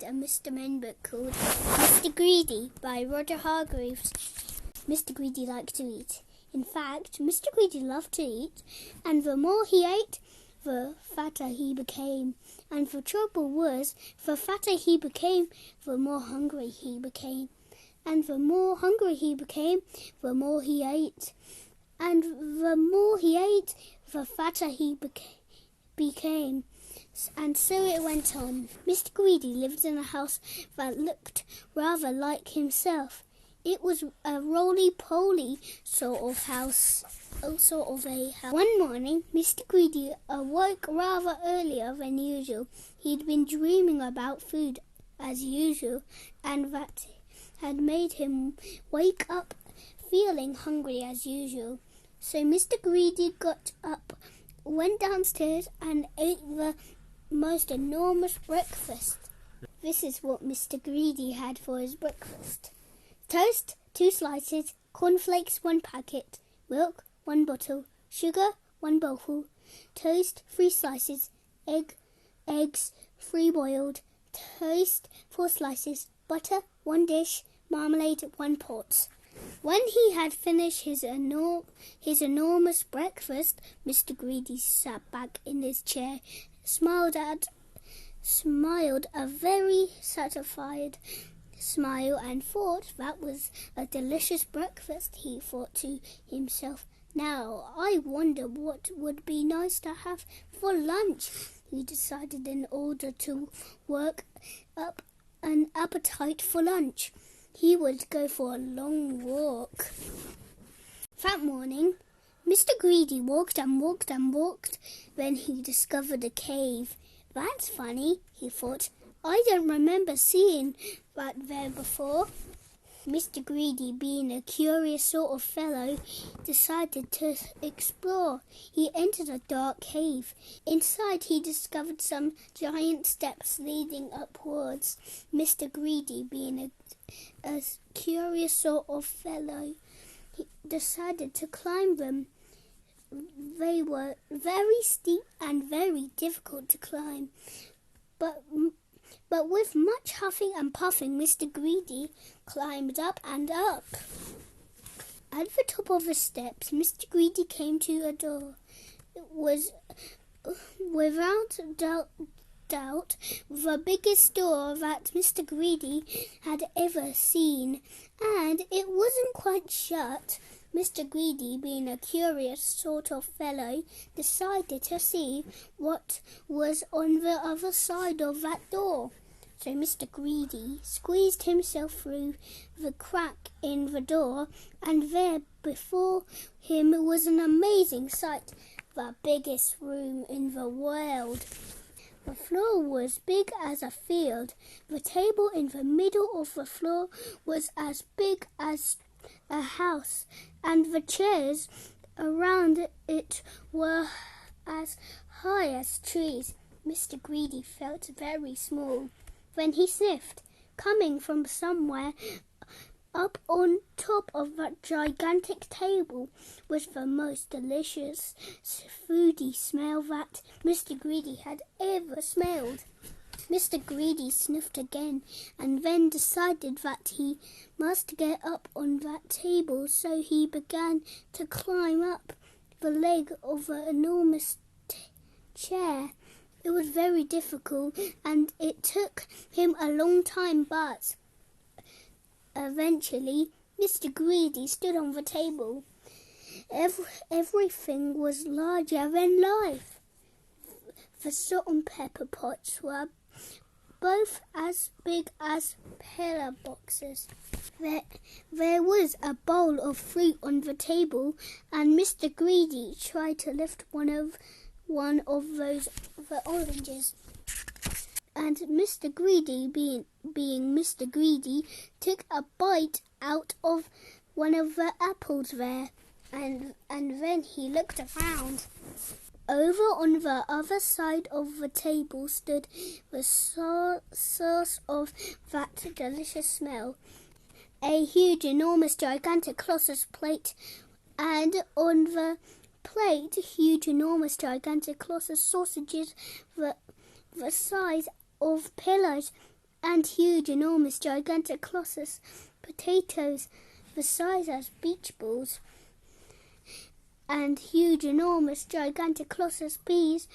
read a Mr. Men book called Mr. Greedy by Roger Hargreaves. Mr. Greedy liked to eat. In fact, Mr. Greedy loved to eat, and the more he ate, the fatter he became. And the trouble was, the fatter he became, the more hungry he became. And the more hungry he became, the more he ate. And the more he ate, the fatter he became. And so it went on. Mr. Greedy lived in a house that looked rather like himself. It was a roly-poly sort of a house. One morning, Mr. Greedy awoke rather earlier than usual. He'd been dreaming about food as usual, and that had made him wake up feeling hungry as usual. So Mr. Greedy got up, went downstairs and ate the most enormous breakfast. This is what Mr. Greedy had for his breakfast. Toast, 2 slices, cornflakes, 1 packet, milk, 1 bottle, sugar, 1 bowlful, toast, 3 slices, eggs, 3 boiled, toast, 4 slices, butter, 1 dish, marmalade, 1 pot. When he had finished his enormous breakfast, Mr. Greedy sat back in his chair, smiled a very satisfied smile, and thought that was a delicious breakfast. He thought to himself, "Now, I wonder what would be nice to have for lunch." He decided in order to work up an appetite for lunch, he would go for a long walk. That morning, Mr. Greedy walked and walked and walked. Then he discovered a cave. "That's funny," he thought. "I don't remember seeing that there before." Mr. Greedy, being a curious sort of fellow, decided to explore. He entered a dark cave. Inside he discovered some giant steps leading upwards. Mr. Greedy, being a curious sort of fellow, he decided to climb them. They were very steep and very difficult to climb. But with much huffing and puffing, Mr. Greedy climbed up and up. At the top of the steps, Mr. Greedy came to a door. It was, without doubt, the biggest door that Mr. Greedy had ever seen, and it wasn't quite shut. Mr. Greedy, being a curious sort of fellow, decided to see what was on the other side of that door. So Mr. Greedy squeezed himself through the crack in the door, and there before him was an amazing sight, the biggest room in the world. The floor was big as a field. The table in the middle of the floor was as big as a house, and the chairs around it were as high as trees. Mr. Greedy felt very small. Then he sniffed. Coming from somewhere up on top of that gigantic table was the most delicious foody smell that Mr. Greedy had ever smelled. Mr. Greedy sniffed again, and then decided that he must get up on that table, so he began to climb up the leg of the enormous chair. It was very difficult, and it took him a long time, but eventually Mr. Greedy stood on the table. Everything was larger than life. The salt and pepper pots were both as big as pillar boxes. There was a bowl of fruit on the table, and Mr. Greedy tried to lift one of the oranges. And Mr. Greedy, being Mr. Greedy, took a bite out of one of the apples there, and then he looked around. Over on the other side of the table stood the source of that delicious smell, a huge, enormous, gigantic, colossal plate, and on the plate, huge, enormous, gigantic, colossal sausages the size of pillows, and huge, enormous, gigantic, colossus potatoes the size as beach balls, and huge, enormous, gigantic, colossus peas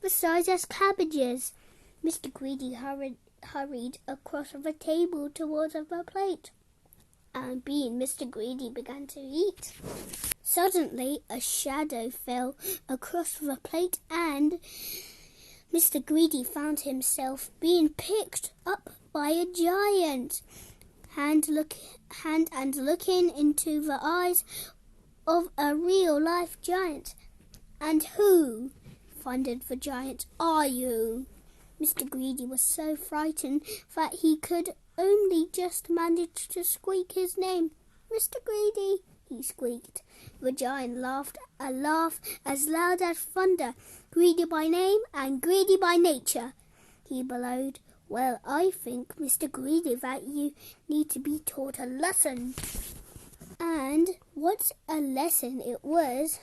the size as cabbages. Mr. Greedy hurried across the table towards the plate, and being Mr. Greedy began to eat. Suddenly, a shadow fell across the plate, and Mr. Greedy found himself being picked up by a giant, and looking into the eyes of a real-life giant. "And who," thundered the giant, "are you?" Mr. Greedy was so frightened that he could only just manage to squeak his name. "Mr. Greedy," he squeaked. The giant laughed a laugh as loud as thunder. "Greedy by name and greedy by nature," he bellowed. "Well, I think, Mr. Greedy, that you need to be taught a lesson." And what a lesson it was!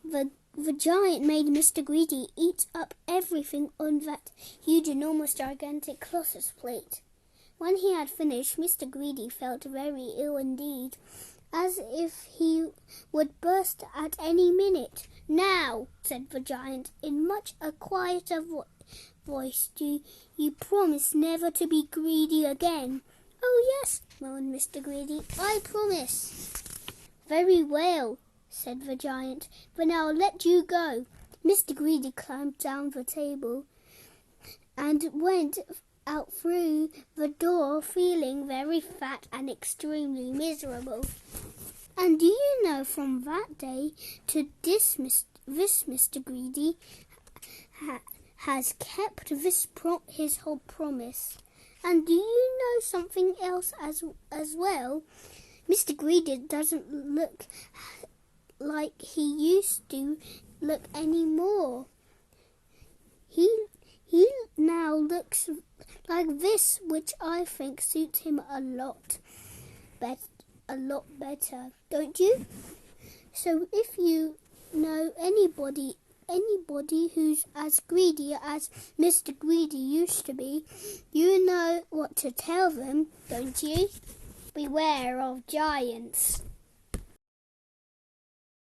The giant made Mr. Greedy eat up everything on that huge, enormous, gigantic, colossus plate. When he had finished, Mr. Greedy felt very ill indeed, as if he would burst at any minute. "Now," said the giant, in much a quieter voice, "do you promise never to be greedy again?" "Oh, yes," moaned Mr. Greedy, "I promise." "Very well," said the giant, "then I'll let you go." Mr. Greedy climbed down the table and went out through the door, feeling very fat and extremely miserable. And do you know, from that day to this Mr. Greedy has kept his whole promise. And do you know something else as well? Mr. Greedy doesn't look like he used to look anymore. He now looks like this, which I think suits him a lot better, don't you? So if you know anybody who's as greedy as Mr. Greedy used to be, you know what to tell them, don't you? Beware of giants.